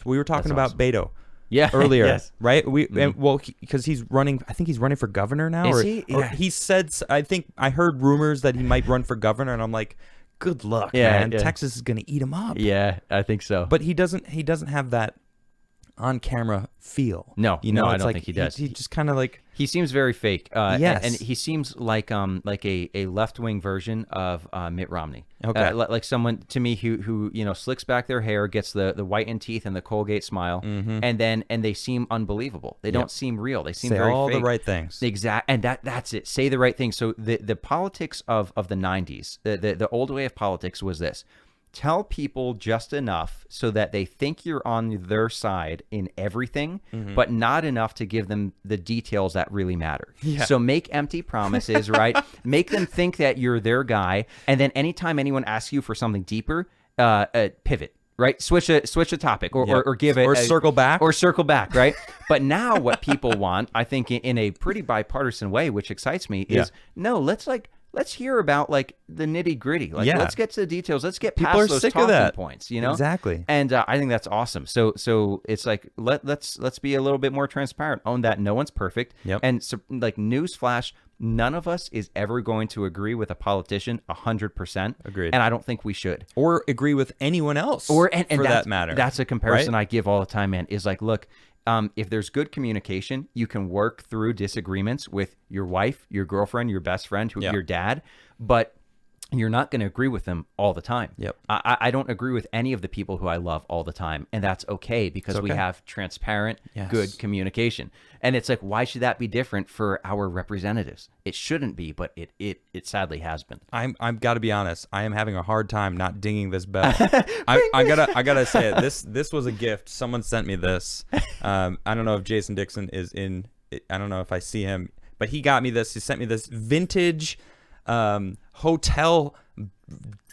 We were talking about Beto. Yeah, earlier, yes. right? Because he's running. I think he's running for governor now. Is or, he? Or Yeah. he said. I think I heard rumors that he might run for governor, and I'm like, good luck, Yeah, man. yeah. Texas is gonna eat him up. Yeah, I think so. But he doesn't have that on camera feel. No, you know, no, I it's don't like think he does. He just kind of like. He seems very fake. Yes. and he seems like a left wing version of Mitt Romney. Okay. Like someone to me who slicks back their hair, gets the whitened teeth and the Colgate smile, and they seem unbelievable. They don't seem real. They seem say very all fake. the right things. And that's it. Say the right thing. So the politics of the 90s, the old way of politics was this. Tell people just enough so that they think you're on their side in everything, but not enough to give them the details that really matter. Yeah. So make empty promises, right? Make them think that you're their guy. And then anytime anyone asks you for something deeper, pivot. Right, switch a topic, or give it, or circle back, right? But now what people want, I think, in a pretty bipartisan way, which excites me, is no. Let's hear about like the nitty gritty. Like, let's get to the details. Let's get past those talking points. You know, exactly. And I think that's awesome. So it's like let's be a little bit more transparent. Own that no one's perfect. Yep. And so, like, newsflash. None of us is ever going to agree with a politician 100%. Agreed. And I don't think we should. Or agree with anyone else, for that matter. That's a comparison right? I give all the time, man, is like, look, if there's good communication, you can work through disagreements with your wife, your girlfriend, your best friend, your dad, but you're not going to agree with them all the time. Yep. I don't agree with any of the people who I love all the time, and that's okay because we have transparent, good communication. And it's like, why should that be different for our representatives? It shouldn't be, but it sadly has been. I've got to be honest. I am having a hard time not dinging this bell. I gotta say it. This was a gift. Someone sent me this. I don't know if Jason Dixon is in. I don't know if I see him, but he got me this. He sent me this vintage hotel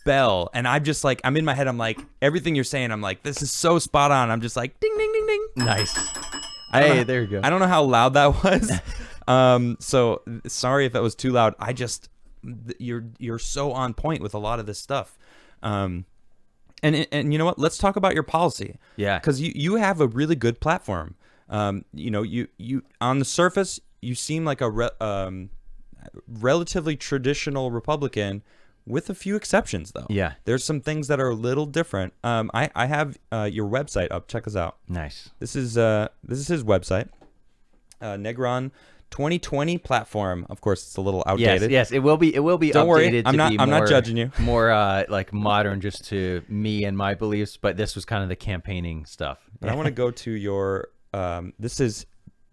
bell, and I'm just like, I'm in my head, I'm like, everything you're saying, I'm like, this is so spot on. I'm just like, ding ding ding ding. Nice. Hey, there you go. I don't know how loud that was. So sorry if that was too loud. I just, you're so on point with a lot of this stuff. And you know what, let's talk about your policy. Yeah, because you have a really good platform. You on the surface, you seem like a relatively traditional Republican, with a few exceptions, though. Yeah. There's some things that are a little different. I have your website up. Check us out. Nice. This is his website. Negron 2020 platform. Of course, it's a little outdated. Yes, it will be. It will be. Don't updated worry, I'm not judging you. More like modern, just to me and my beliefs. But this was kind of the campaigning stuff. But I want to go to your. This is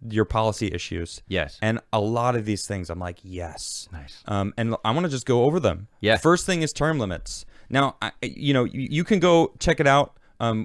your policy issues. Yes. And a lot of these things, I'm like, yes. Nice. And I want to just go over them. Yeah. The first thing is term limits. Now, you can go check it out.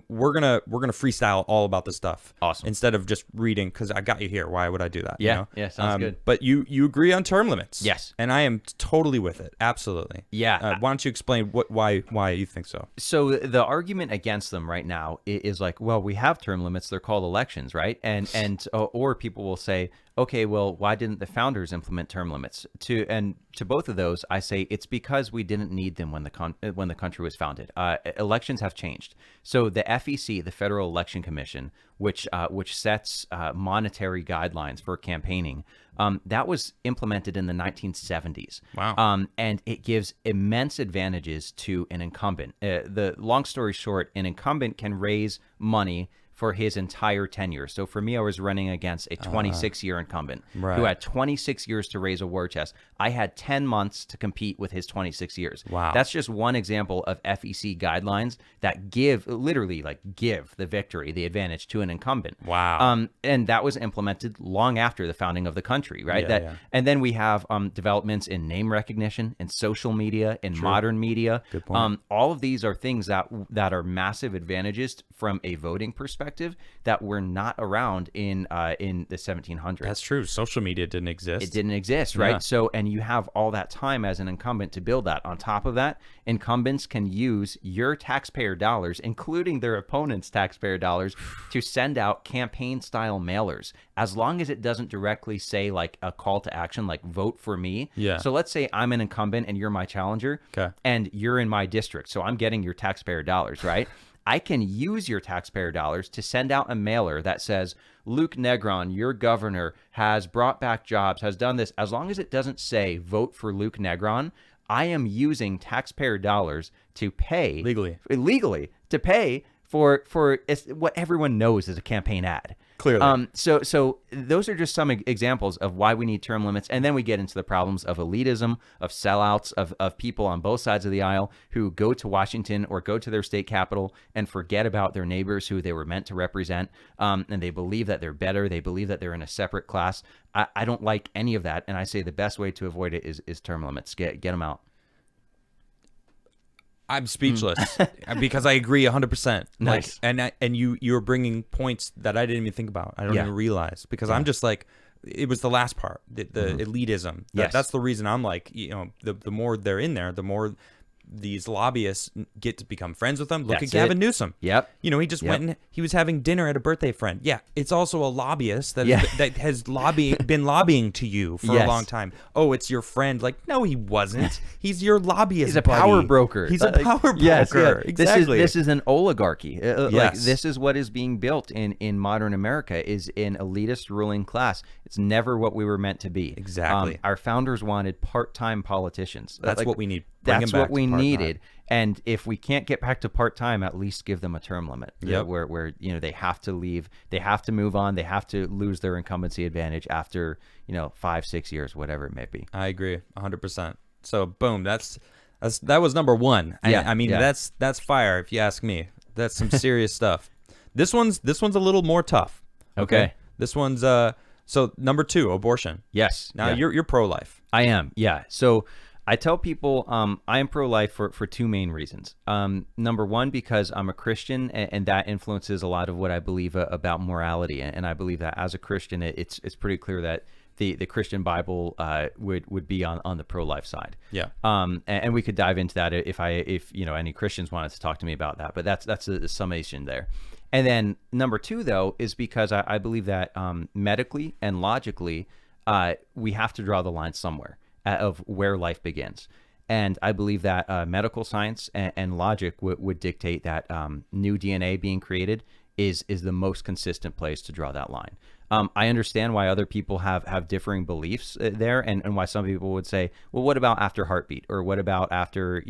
We're gonna freestyle all about this stuff. Awesome. Instead of just reading, because I got you here. Why would I do that? Yeah. You know? Yeah. Sounds good. But you agree on term limits. Yes. And I am totally with it. Absolutely. Yeah. Why don't you explain why you think so? So the argument against them right now is like, well, we have term limits. They're called elections, right? And or people will say, okay, well, why didn't the founders implement term limits? To both of those, I say it's because we didn't need them when the country was founded. Elections have changed. So the FEC, the Federal Election Commission, which sets monetary guidelines for campaigning, that was implemented in the 1970s. Wow. And it gives immense advantages to an incumbent. The long story short, an incumbent can raise money for his entire tenure. So for me, I was running against a 26-year incumbent who had 26 years to raise a war chest. I had 10 months to compete with his 26 years. Wow. That's just one example of FEC guidelines that give the victory, the advantage to an incumbent. Wow. And that was implemented long after the founding of the country, right? Yeah. And then we have developments in name recognition, in social media, in modern media. Good point. All of these are things that are massive advantages from a voting perspective that were not around in the 1700s. That's true. Social media didn't exist. It didn't exist, right? Yeah. So, and you have all that time as an incumbent to build that. On top of that, incumbents can use your taxpayer dollars, including their opponents' taxpayer dollars, to send out campaign-style mailers, as long as it doesn't directly say like a call to action, like vote for me. Yeah. So let's say I'm an incumbent and you're my challenger, Okay. and you're in my district, so I'm getting your taxpayer dollars, right? I can use your taxpayer dollars to send out a mailer that says, Luke Negron, your governor, has brought back jobs, has done this. As long as it doesn't say vote for Luke Negron, I am using taxpayer dollars to pay legally to pay for what everyone knows is a campaign ad. Clearly. So those are just some examples of why we need term limits. And then we get into the problems of elitism, of sellouts, of people on both sides of the aisle who go to Washington or go to their state capital and forget about their neighbors who they were meant to represent. And they believe that they're better. They believe that they're in a separate class. I don't like any of that. And I say the best way to avoid it is term limits. Get them out. I'm speechless because I agree 100%. Nice. Like, and you're bringing points that I didn't even think about. I don't even realize because I'm just like, it was the last part, the elitism. That's the reason I'm like, the more they're in there, the more these lobbyists get to become friends with them. Look at Gavin Newsom. Yep. He just went and he was having dinner at a birthday friend. Yeah, it's also a lobbyist that has been lobbying to you for a long time. Oh, it's your friend. Like, no, he wasn't. He's your lobbyist. He's a power broker. He's a power broker. Exactly. This is an oligarchy. Like, this is what is being built in modern America, is an elitist ruling class. It's never what we were meant to be. Exactly. Our founders wanted part-time politicians. That's what we need. That's what we needed. And if we can't get back to part-time, at least give them a term limit. Where they have to leave, they have to move on, they have to lose their incumbency advantage after 5-6 years, whatever it may be. I agree 100%. So boom, that was number one. I mean that's fire if you ask me. That's some serious stuff. This one's a little more tough. Okay. This one's so number 2, abortion. Yes. Now you're pro-life. I am. Yeah. So I tell people I am pro-life for 2 main reasons. Number 1, because I'm a Christian, and that influences a lot of what I believe about morality. And I believe that as a Christian, it's pretty clear that the Christian Bible would be on the pro-life side. Yeah. And we could dive into that if any Christians wanted to talk to me about that. But that's the summation there. And then number 2, though, is because I believe that medically and logically, we have to draw the line somewhere of where life begins. And I believe that medical science and logic would dictate that new DNA being created is the most consistent place to draw that line. I understand why other people have differing beliefs there, and why some people would say, well, what about after heartbeat, or what about after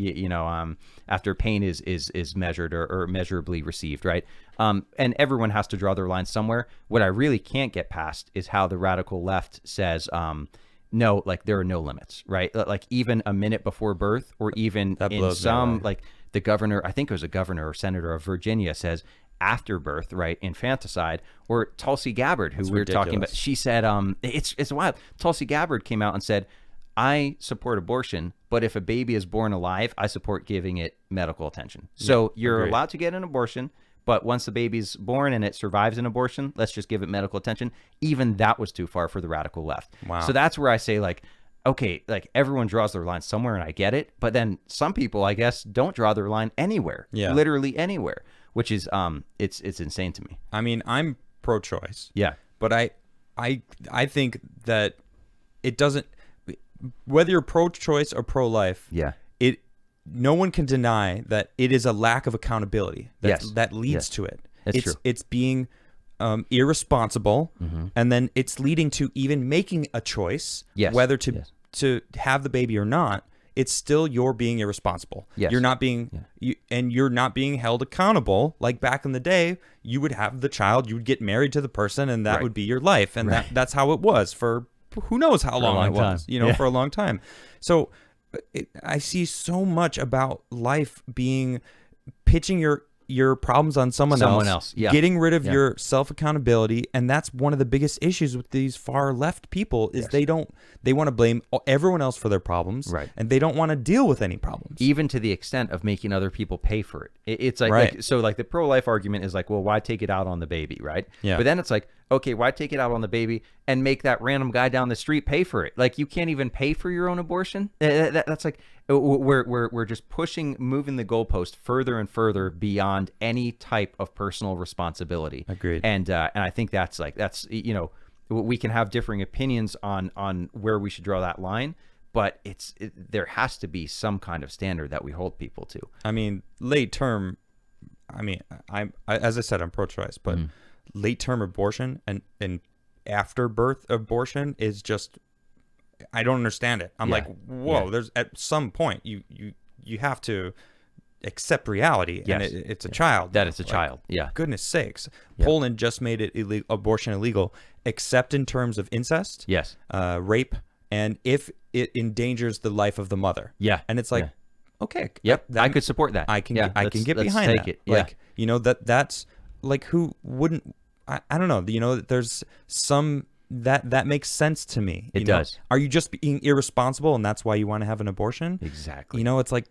after pain is measured or measurably received, right? And everyone has to draw their line somewhere. What I really can't get past is how the radical left says, no, like there are no limits, right? Like even a minute before birth, or even in some, like the governor, I think it was a governor or senator of Virginia, says after birth, right? Infanticide. Or Tulsi Gabbard, who we were talking about, she said, it's wild. Tulsi Gabbard came out and said, I support abortion, but if a baby is born alive, I support giving it medical attention. So you're allowed to get an abortion, but once the baby's born and it survives an abortion, let's just give it medical attention. Even that was too far for the radical left. Wow. So that's where I say, like, okay, like everyone draws their line somewhere, and I get it. But then some people, I guess, don't draw their line anywhere. Yeah. Literally anywhere, which is it's insane to me. I mean, I'm pro-choice. Yeah. But I think that it doesn't, whether you're pro-choice or pro-life. Yeah. No one can deny that it is a lack of accountability that leads to it. That's true. It's being irresponsible, and then it's leading to even making a choice whether to have the baby or not. It's still you're being irresponsible. Yes. You're not being you're not being held accountable. Like back in the day, you would have the child, you would get married to the person, and that would be your life, and that's how it was for who knows how long it was. For a long time. So I see so much about life being pitching your problems on someone else, getting rid of your self-accountability. And that's one of the biggest issues with these far left people is they want to blame everyone else for their problems, and they don't want to deal with any problems, even to the extent of making other people pay for it. It's like, so like the pro-life argument is like, well, why take it out on the baby, right? Yeah. But then it's like, okay, why take it out on the baby and make that random guy down the street pay for it? Like, you can't even pay for your own abortion. That's like, we're just moving the goalpost further and further beyond any type of personal responsibility. Agreed. And I think that's we can have differing opinions on where we should draw that line, but there has to be some kind of standard that we hold people to. I mean, late term I mean, as I said, I'm pro-choice, but late-term abortion and after birth abortion is just, I don't understand it. I'm like, whoa, there's at some point you have to accept reality, and it's a child. That it's a child. Yeah. Goodness sakes. Poland just made it abortion illegal, except in terms of incest, Yes. Rape, and if it endangers the life of the mother. Yeah. And it's like, okay, Yep. I could support that. I can Yeah, I can get let's behind take that. it. Yeah. Like, you know, that's like, who wouldn't, I don't know, you know, there's some that makes sense to me. It you know? does. Are you just being irresponsible and that's why you want to have an abortion? Exactly. You know, it's like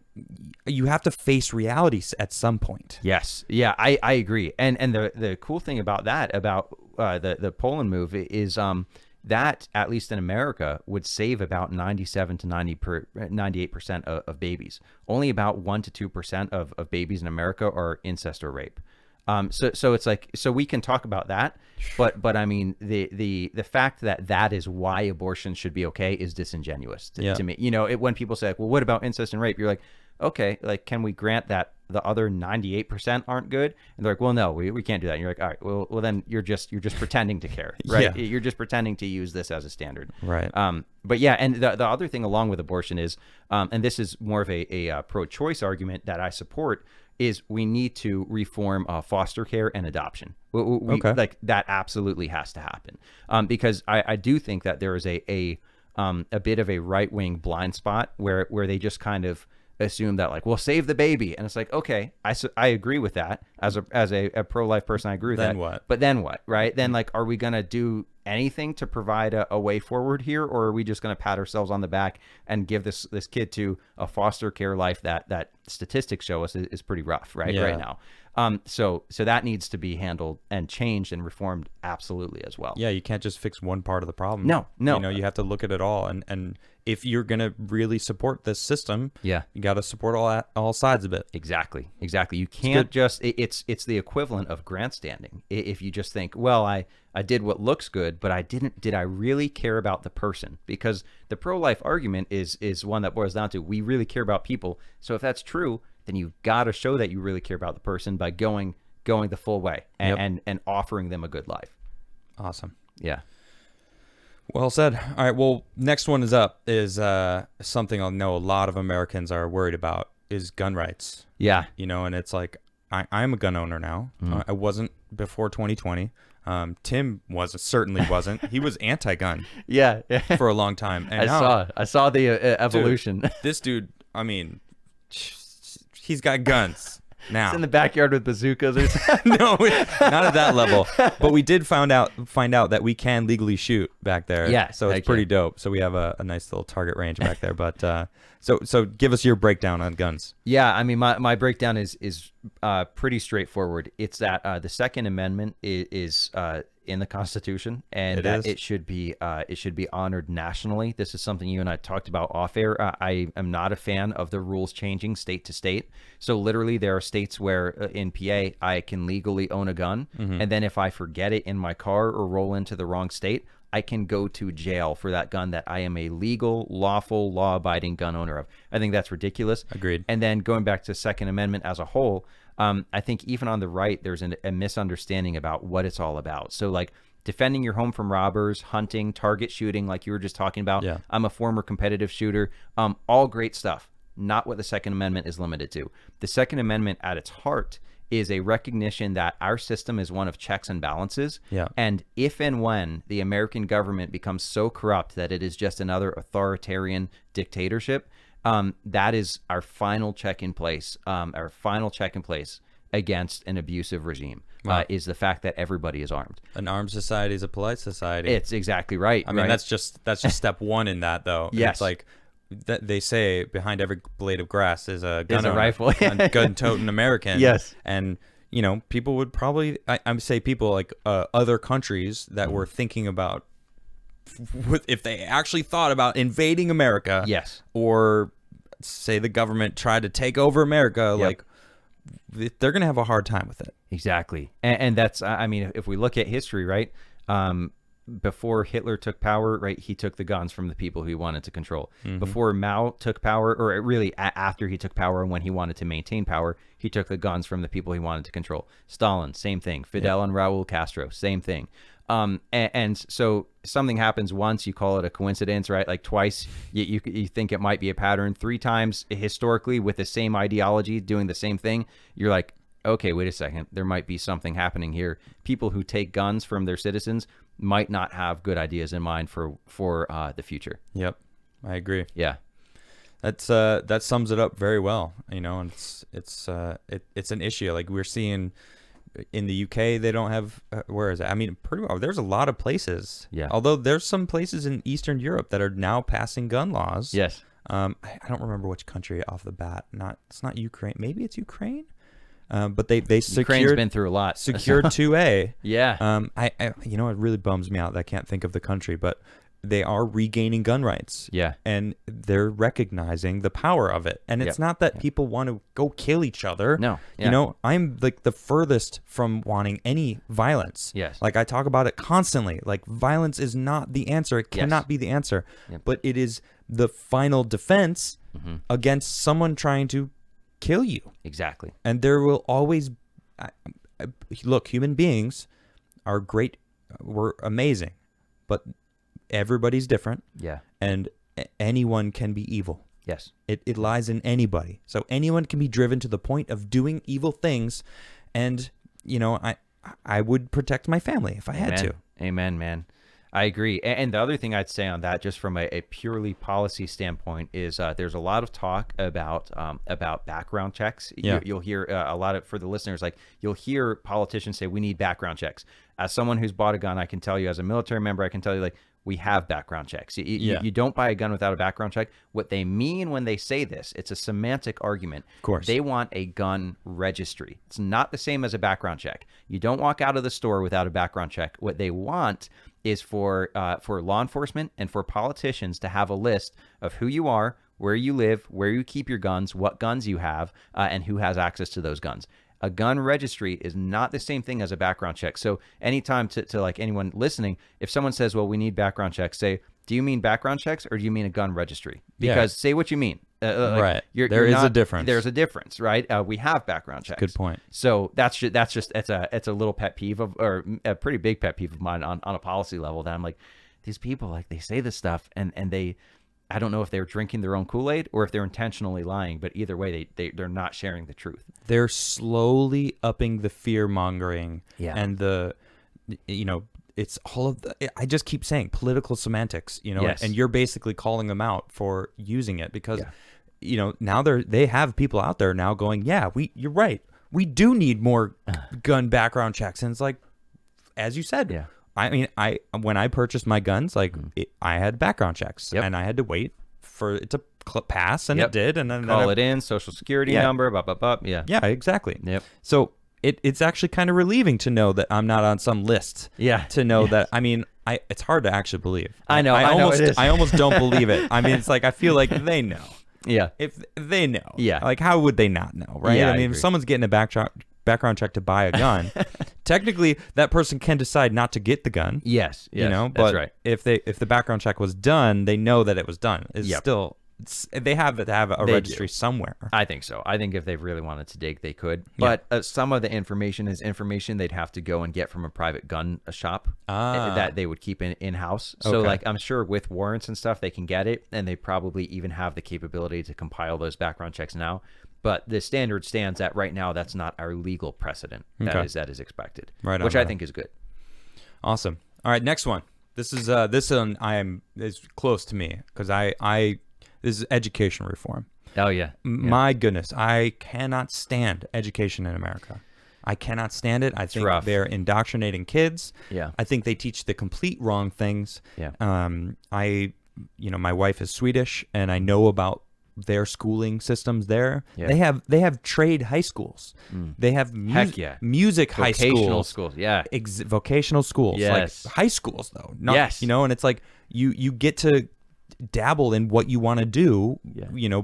you have to face reality at some point. Yes. Yeah, I agree. And the cool thing about that, about the Poland move, is that, at least in America, would save about 97 to 98% of babies. Only about 1 to 2% of babies in America are incest or rape. So it's like, so we can talk about that, but I mean, the fact that is why abortion should be okay is disingenuous to me. You know, when people say, like, well, what about incest and rape? You're like, okay, like, can we grant that the other 98% aren't good? And they're like, well, no, we can't do that. And you're like, all right, well then you're just pretending to care, right? You're just pretending to use this as a standard. Right. But yeah, and the other thing along with abortion is, and this is more of a pro-choice argument that I support, is we need to reform foster care and adoption. Okay. Like, that absolutely has to happen, because I do think that there is a bit of a right-wing blind spot where they just kind of assume that, like, we'll save the baby, and it's like, okay, I agree with that as a pro-life person. I agree with that. Then what? But then what, right? Then, like, are we gonna do anything to provide a way forward here, or are we just gonna pat ourselves on the back and give this kid to a foster care life that statistics show us is pretty rough right now? So that needs to be handled and changed and reformed absolutely as well. Yeah, you can't just fix one part of the problem. No. You know, you have to look at it all, and if you're gonna really support this system, you got to support all sides of it. Exactly. You can't just, it's the equivalent of grandstanding. If you just think, well, I did what looks good, but did I really care about the person? Because the pro-life argument is one that boils down to, we really care about people. So if that's true, then you've got to show that you really care about the person by going the full way and offering them a good life. Awesome. Yeah. Well said. All right. Well, next one is something I know a lot of Americans are worried about, is gun rights. Yeah. You know, and it's like, I'm a gun owner now. I wasn't before 2020. Tim certainly wasn't. He was anti-gun. Yeah. For a long time. And I saw the evolution. Dude, this dude, I mean, he's got guns now. It's in the backyard with bazookas or something. No, not at that level. But we did find out that we can legally shoot back there. Yeah. So it's pretty dope. So we have a nice little target range back there. But so give us your breakdown on guns. Yeah, I mean, my breakdown is pretty straightforward. It's that the Second Amendment is in the Constitution, and it should be honored nationally. This is something you and I talked about off air. I am not a fan of the rules changing state to state. So literally, there are states where in PA I can legally own a gun, and then if I forget it in my car or roll into the wrong state, I can go to jail for that gun that I am a legal, lawful, law-abiding gun owner of. I think that's ridiculous. Agreed. And then going back to Second Amendment as a whole, I think even on the right, there's a misunderstanding about what it's all about. So, like, defending your home from robbers, hunting, target shooting, like you were just talking about. Yeah. I'm a former competitive shooter. All great stuff. Not what the Second Amendment is limited to. The Second Amendment at its heart is a recognition that our system is one of checks and balances. Yeah. And if and when the American government becomes so corrupt that it is just another authoritarian dictatorship, that is our final check in place. Our final check in place against an abusive regime is the fact that everybody is armed. An armed society is a polite society. It's exactly right. I mean, that's just step one in that, though. Yes. It's like that they say behind every blade of grass is a gun Is a owner, rifle. a gun-toting American. Yes. And you know, people would probably, I say people like other countries that were thinking about if they actually thought about invading America. Yes. Or say the government tried to take over America, like they're gonna have a hard time with it. Exactly. And that's, I mean, if we look at history, right? before Hitler took power, right, he took the guns from the people who he wanted to control. Before Mao took power, or really after he took power and when he wanted to maintain power, he took the guns from the people he wanted to control. Stalin, same thing. Fidel and Raul Castro, same thing. And so something happens once, you call it a coincidence, right? Like twice, you think it might be a pattern. 3 times historically with the same ideology doing the same thing, you're like, okay, wait a second, there might be something happening here. People who take guns from their citizens might not have good ideas in mind for the future. Yep, I agree. Yeah, that sums it up very well. And it's an issue. Like we're seeing in the UK, they don't have. Where is it? I mean, pretty well. There's a lot of places. Yeah. Although there's some places in Eastern Europe that are now passing gun laws. Yes. I don't remember which country off the bat. It's not Ukraine. Maybe it's Ukraine. But they secured. Ukraine's been through a lot. Secured 2A. Yeah. It really bums me out that I can't think of the country, but they are regaining gun rights. Yeah. And they're recognizing the power of it. And it's not that people want to go kill each other. No. Yeah. I'm like the furthest from wanting any violence. Yes. Like I talk about it constantly. Like violence is not the answer. It cannot be the answer. Yep. But it is the final defense against someone trying to kill you. Exactly. And there will always look, human beings are great. We're amazing, but everybody's different. Yeah. And anyone can be evil. Yes. It lies in anybody. So anyone can be driven to the point of doing evil things. And, I would protect my family if I had to. Amen, man. I agree. And the other thing I'd say on that, just from a purely policy standpoint, is there's a lot of talk about background checks. Yeah. You'll hear a lot of, for the listeners, like you'll hear politicians say, we need background checks. As someone who's bought a gun, I can tell you, as a military member, I can tell you, like, we have background checks. You don't buy a gun without a background check. What they mean when they say this, it's a semantic argument. Of course. They want a gun registry. It's not the same as a background check. You don't walk out of the store without a background check. What they want is for law enforcement and for politicians to have a list of who you are, where you live, where you keep your guns, what guns you have, and who has access to those guns. A gun registry is not the same thing as a background check. So anytime to like anyone listening, if someone says, well, we need background checks, say, do you mean background checks or do you mean a gun registry? Because say what you mean. Right. There is a difference. There's a difference, right? We have background checks. Good point. So it's a little pet peeve or a pretty big pet peeve of mine on a policy level, that I'm like, these people, like, they say this stuff and they, I don't know if they're drinking their own Kool-Aid or if they're intentionally lying, but either way, they're not sharing the truth. They're slowly upping the fear mongering. Yeah. And it's all of I just keep saying political semantics, Yes. and you're basically calling them out for using it because, now they have people out there now going, you're right. We do need more gun background checks. And it's like, as you said, I mean, when I purchased my guns, like I had background checks and I had to wait for it to pass, and it did. And then call it in, social security number, blah, blah, blah. Yeah. Yeah, exactly. Yep. So it's actually kind of relieving to know that I'm not on some list. Yeah. To know that, I mean, it's hard to actually believe. I know. I almost don't believe it. I mean, it's like, I feel like they know. Yeah. If they know. Yeah. Like, how would they not know, right? Yeah, I mean, if someone's getting a background check to buy a gun, technically that person can decide not to get the gun. Yes. But that's right. if the background check was done, they know that it was done. It's still, they have to have a registry somewhere. I think so. I think if they really wanted to dig, they could. But some of the information is information they'd have to go and get from a private gun shop that they would keep in-house. So like, I'm sure with warrants and stuff, they can get it, and they probably even have the capability to compile those background checks now. But the standard stands at right now, that's not our legal precedent. That is expected, which I think is good. Awesome. All right, next one. This one is close to me because this is education reform. Oh yeah. My goodness, I cannot stand education in America. I cannot stand it. I think they're indoctrinating kids. Yeah. I think they teach the complete wrong things. Yeah. My wife is Swedish, and I know about their schooling systems there. Yeah. They have trade high schools. They have music high schools. Vocational schools. Yeah. Vocational schools. Yes. Like high schools though. And it's like you get to dabble in what you want to do,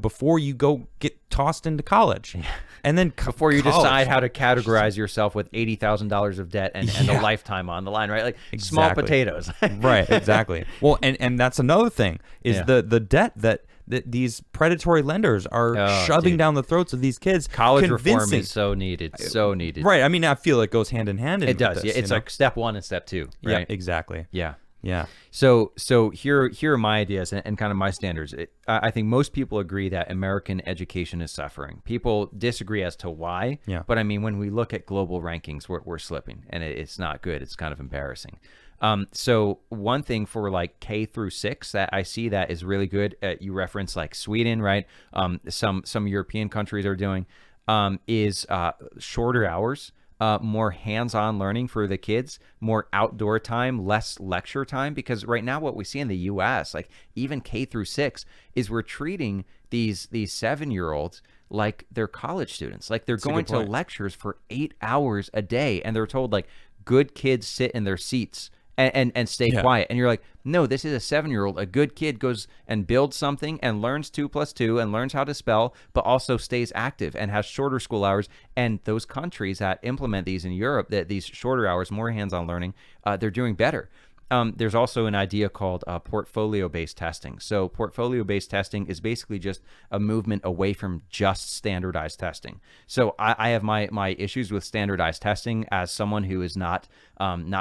before you go get tossed into college. And then before you decide how to categorize yourself with $80,000 of debt and a lifetime on the line, right? Like small potatoes. Right, exactly. Well, and that's another thing is the debt that these predatory lenders are shoving down the throats of these kids. College reform is so needed, so needed. Right. I mean, I feel it goes hand in hand. It does. Yeah, it's like step 1 and step 2. Right. Yeah, exactly. Yeah. Yeah. So here are my ideas and kind of my standards. I think most people agree that American education is suffering. People disagree as to why. Yeah. But I mean, when we look at global rankings, we're slipping, and it's not good. It's kind of embarrassing. So one thing for like K through 6 that I see that is really good. You reference like Sweden, right? Some European countries are doing is shorter hours. More hands-on learning for the kids, more outdoor time, less lecture time. Because right now what we see in the U.S., like even K through 6, is we're treating these 7-year-olds like they're college students. Like they're going to lectures for 8 hours a day, and they're told like good kids sit in their seats and stay quiet. And you're like, no, this is a 7-year-old. A good kid goes and builds something and learns 2 + 2 and learns how to spell, but also stays active and has shorter school hours. And those countries that implement these in Europe, that these shorter hours, more hands-on learning, they're doing better. There's also an idea called portfolio-based testing. So portfolio-based testing is basically just a movement away from just standardized testing. So I have my issues with standardized testing as someone who is not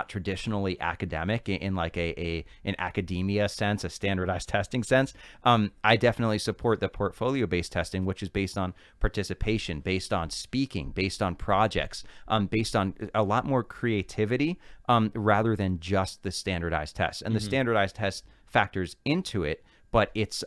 traditionally academic in like an academia sense, a standardized testing sense. I definitely support the portfolio-based testing, which is based on participation, based on speaking, based on projects, based on a lot more creativity, rather than just the standardized tests. And the standardized test factors into it, but it's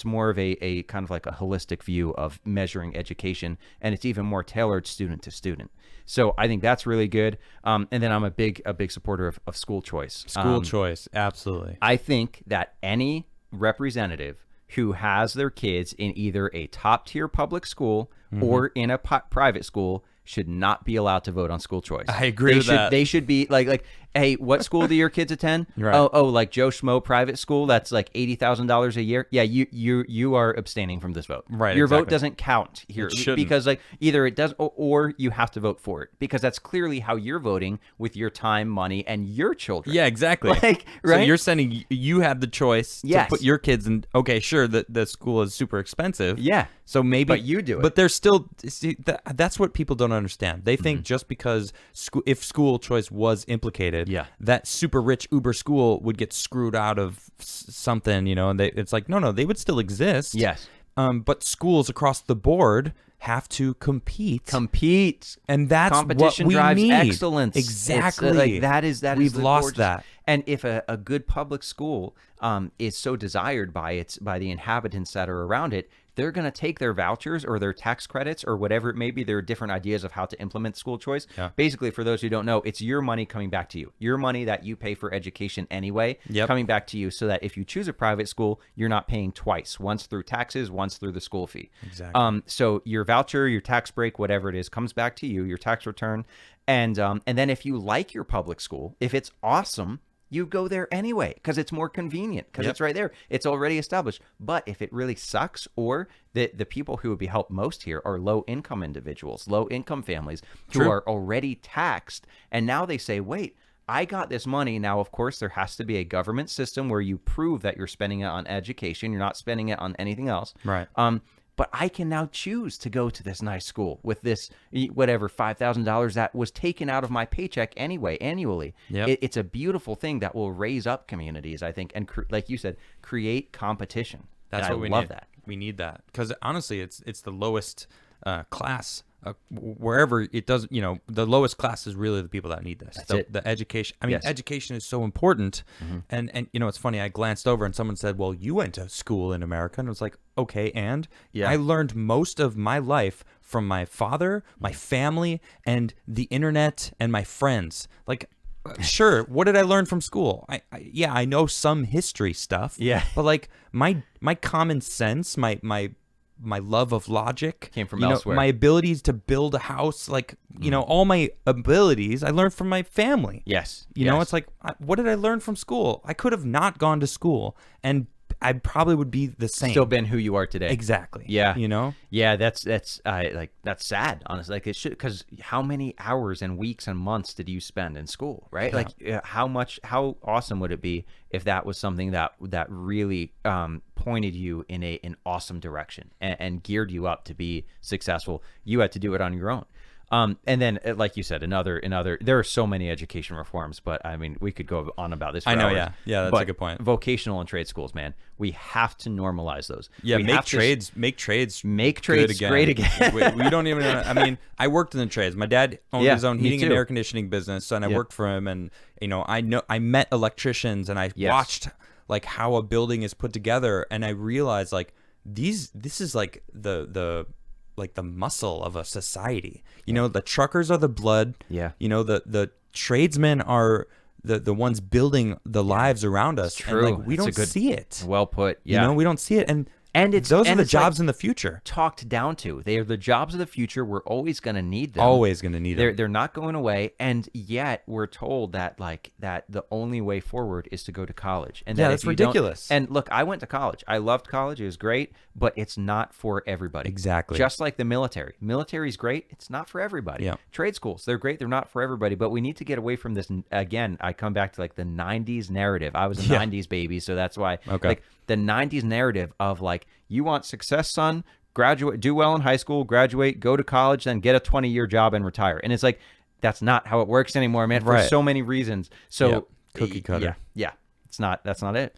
more of a kind of like a holistic view of measuring education, and it's even more tailored student to student. So I think that's really good. And then I'm a big supporter of school choice. School choice, absolutely. I think that any representative who has their kids in either a top tier public school or in a private school should not be allowed to vote on school choice. I agree with that. They should be like, hey, what school do your kids attend? Right. Oh, like Joe Schmo private school. That's like $80,000 a year. Yeah, you are abstaining from this vote. Right. Your vote doesn't count here because like either it does or you have to vote for it, because that's clearly how you're voting with your time, money, and your children. Yeah, exactly. Like, right? So you're sending, you have the choice to put your kids in. Okay, sure, the school is super expensive. Yeah. So maybe, but you do it. But there's still, see, that's what people don't understand. They think just because if school choice was implicated, that super rich Uber school would get screwed out of something, and it's like, no, they would still exist. Yes. But schools across the board have to compete, and that's competition what we drives need. Excellence. Exactly. Like that is we've lost that. And if a good public school is so desired by the inhabitants that are around it, they're going to take their vouchers or their tax credits or whatever it may be. There are different ideas of how to implement school choice. Yeah. Basically, for those who don't know, it's your money coming back to you. Your money that you pay for education anyway, coming back to you, so that if you choose a private school, you're not paying twice, once through taxes, once through the school fee. Exactly. So your voucher, your tax break, whatever it is, comes back to you, your tax return. And then if you like your public school, if it's awesome, you go there anyway because it's more convenient, because it's right there. It's already established. But if it really sucks, or the people who would be helped most here are low-income individuals, low-income families who are already taxed. And now they say, wait, I got this money. Now, of course, there has to be a government system where you prove that you're spending it on education. You're not spending it on anything else. Right. But I can now choose to go to this nice school with this, whatever, $5,000 that was taken out of my paycheck anyway, annually. Yep. It's a beautiful thing that will raise up communities, I think, and like you said, create competition. That's and what we love need. That. We need that because honestly, it's the lowest class. Wherever it does, the lowest class is really the people that need this. The education. I mean, education is so important. And it's funny. I glanced over and someone said, "Well, you went to school in America," and I was like, "Okay." And I learned most of my life from my father, my family, and the internet and my friends. Like, sure, what did I learn from school? I know some history stuff. Yeah, but like my common sense, my love of logic came from elsewhere. My abilities to build a house, like, all my abilities I learned from my family. Yes. It's like, what did I learn from school? I could have not gone to school and I probably would be the same. Still been who you are today. Exactly. Yeah. You know? Yeah, that's like that's sad, honestly. Like it should, because how many hours and weeks and months did you spend in school, right? Yeah. Like how awesome would it be if that was something that really pointed you in an awesome direction and geared you up to be successful. You had to do it on your own. And then, like you said, another, there are so many education reforms, but I mean, we could go on about this for I know, hours. yeah, that's But a good point. Vocational and trade schools, man, we have to normalize those. Yeah, we make have to trades trades great again. we don't even. I mean, I worked in the trades. My dad owned his own me heating and too. air conditioning business, and I worked for him. And I met electricians, and I watched like how a building is put together, and I realized like this is like the muscle of a society. The truckers are the blood. Yeah. The tradesmen are the ones building the lives around us. true. And, like, we That's a don't good- see it. Well put. Yeah. We don't see it. And it's those are and the it's, like, jobs in the future. talked down to. They are the jobs of the future. We're always going to need them. Always going to need them. They're not going away, and yet we're told that that the only way forward is to go to college. And Yeah, that that's if you don't- ridiculous. And look, I went to college. I loved college. It was great, but it's not for everybody. Exactly. Just like the military. Military's great. It's not for everybody. Yeah. Trade schools, they're great. They're not for everybody. But we need to get away from this. Again, I come back to like the '90s narrative. I was a '90s baby, so that's why. Okay. Like the '90s narrative of like, you want success, son? Graduate, do well in high school, graduate, go to college, then get a 20-year job and retire. And it's like, that's not how it works anymore, man, for Right. so many reasons. So Yep. Cookie cutter. Yeah. That's not it.